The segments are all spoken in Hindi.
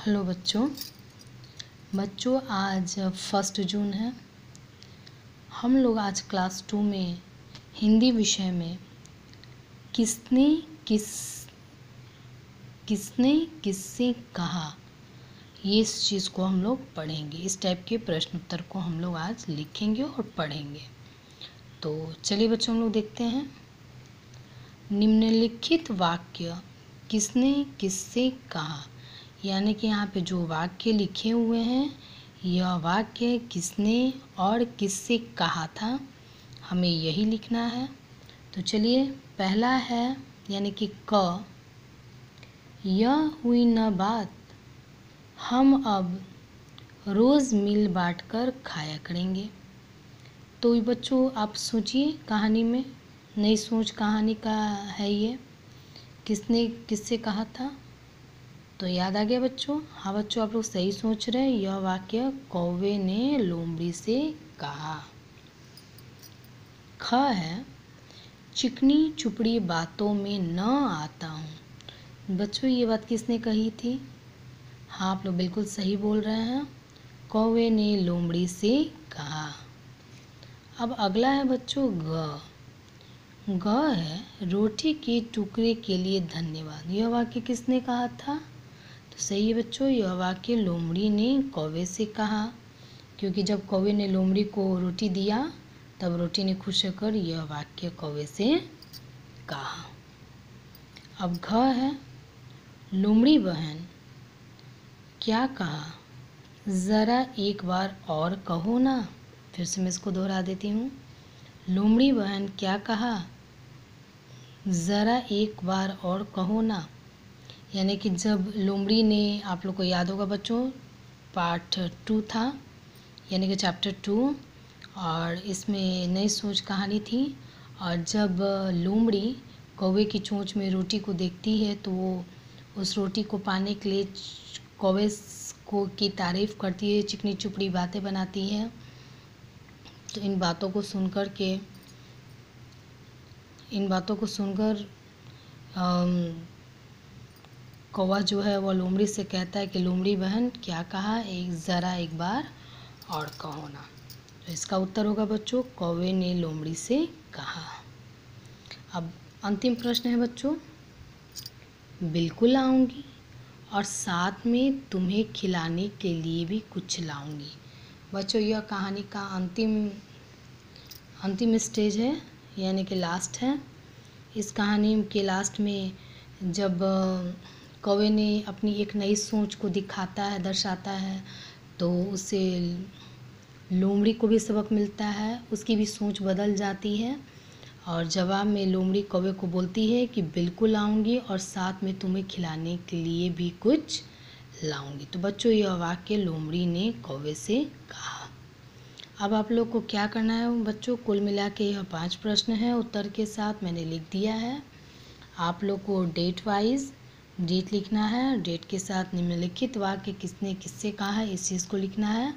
हेलो बच्चों आज 1 जून है। हम लोग आज क्लास 2 में हिंदी विषय में किसने किससे कहा, ये इस चीज़ को हम लोग पढ़ेंगे। इस टाइप के प्रश्न उत्तर को हम लोग आज लिखेंगे और पढ़ेंगे। तो चलिए बच्चों, हम लोग देखते हैं। निम्नलिखित वाक्य किसने किससे कहा, यानी कि यहाँ पे जो वाक्य लिखे हुए हैं, यह वाक्य किसने और किससे कहा था, हमें यही लिखना है। तो चलिए, पहला है यानी कि क, यह हुई न बात, हम अब रोज़ मिल बांट कर खाया करेंगे। तो बच्चों आप सोचिए, कहानी में नई सोच कहानी का है ये, किसने किससे कहा था। तो याद आ गया बच्चों? हाँ बच्चों, आप लोग सही सोच रहे हैं। यह वाक्य कौवे ने लोमड़ी से कहा। ख है, चिकनी चुपड़ी बातों में न आता हूँ। बच्चों ये बात किसने कही थी? हाँ आप लोग बिल्कुल सही बोल रहे हैं, कौवे ने लोमड़ी से कहा। अब अगला है बच्चों ग। ग है, रोटी के टुकड़े के लिए धन्यवाद। यह वाक्य किसने कहा था? तो सही है बच्चों, यह वाक्य लोमड़ी ने कौवे से कहा, क्योंकि जब कौवे ने लोमड़ी को रोटी दिया तब रोटी ने खुश होकर यह वाक्य कौवे से कहा। अब घ है, लोमड़ी बहन क्या कहा, ज़रा एक बार और कहो ना। फिर से मैं इसको दोहरा देती हूँ। लोमड़ी बहन क्या कहा, ज़रा एक बार और कहो ना। यानी कि जब लोमड़ी ने, आप लोग को याद होगा बच्चों, पार्ट 2 था, यानी कि चैप्टर 2, और इसमें नई सोच कहानी थी। और जब लोमड़ी कौवे की चोंच में रोटी को देखती है तो वो उस रोटी को पाने के लिए कौवे को की तारीफ़ करती है, चिकनी चुपड़ी बातें बनाती है। तो इन बातों को सुनकर कौवा जो है वह लोमड़ी से कहता है कि लोमड़ी बहन क्या कहा, ज़रा एक बार और कहो ना। तो इसका उत्तर होगा बच्चों, कौवे ने लोमड़ी से कहा। अब अंतिम प्रश्न है बच्चों, बिल्कुल आऊँगी और साथ में तुम्हें खिलाने के लिए भी कुछ लाऊंगी। बच्चों यह कहानी का अंतिम स्टेज है, यानी कि लास्ट है। इस कहानी के लास्ट में जब कौवे ने अपनी एक नई सोच को दर्शाता है, तो उससे लोमड़ी को भी सबक मिलता है, उसकी भी सोच बदल जाती है। और जवाब में लोमड़ी कौवे को बोलती है कि बिल्कुल आऊँगी और साथ में तुम्हें खिलाने के लिए भी कुछ लाऊंगी। तो बच्चों यह वाक्य लोमड़ी ने कौवे से कहा। अब आप लोग को क्या करना है बच्चों, कुल मिला के यह 5 प्रश्न है, उत्तर के साथ मैंने लिख दिया है। आप लोग को डेट वाइज डेट लिखना है, डेट के साथ निम्नलिखित वाक्य किसने किससे कहा है इस चीज़ को लिखना है,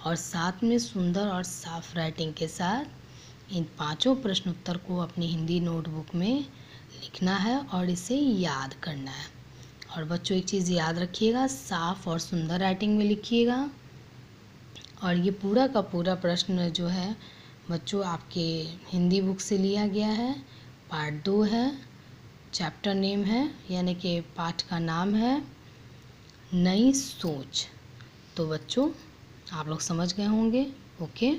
और साथ में सुंदर और साफ राइटिंग के साथ इन 5 प्रश्न उत्तर को अपनी हिंदी नोटबुक में लिखना है और इसे याद करना है। और बच्चों एक चीज़ याद रखिएगा, साफ और सुंदर राइटिंग में लिखिएगा। और ये पूरा का पूरा प्रश्न जो है बच्चों आपके हिंदी बुक से लिया गया है। पार्ट 2 है, चैप्टर नेम है, यानी कि पाठ का नाम है नई सोच। तो बच्चों आप लोग समझ गए होंगे। ओके।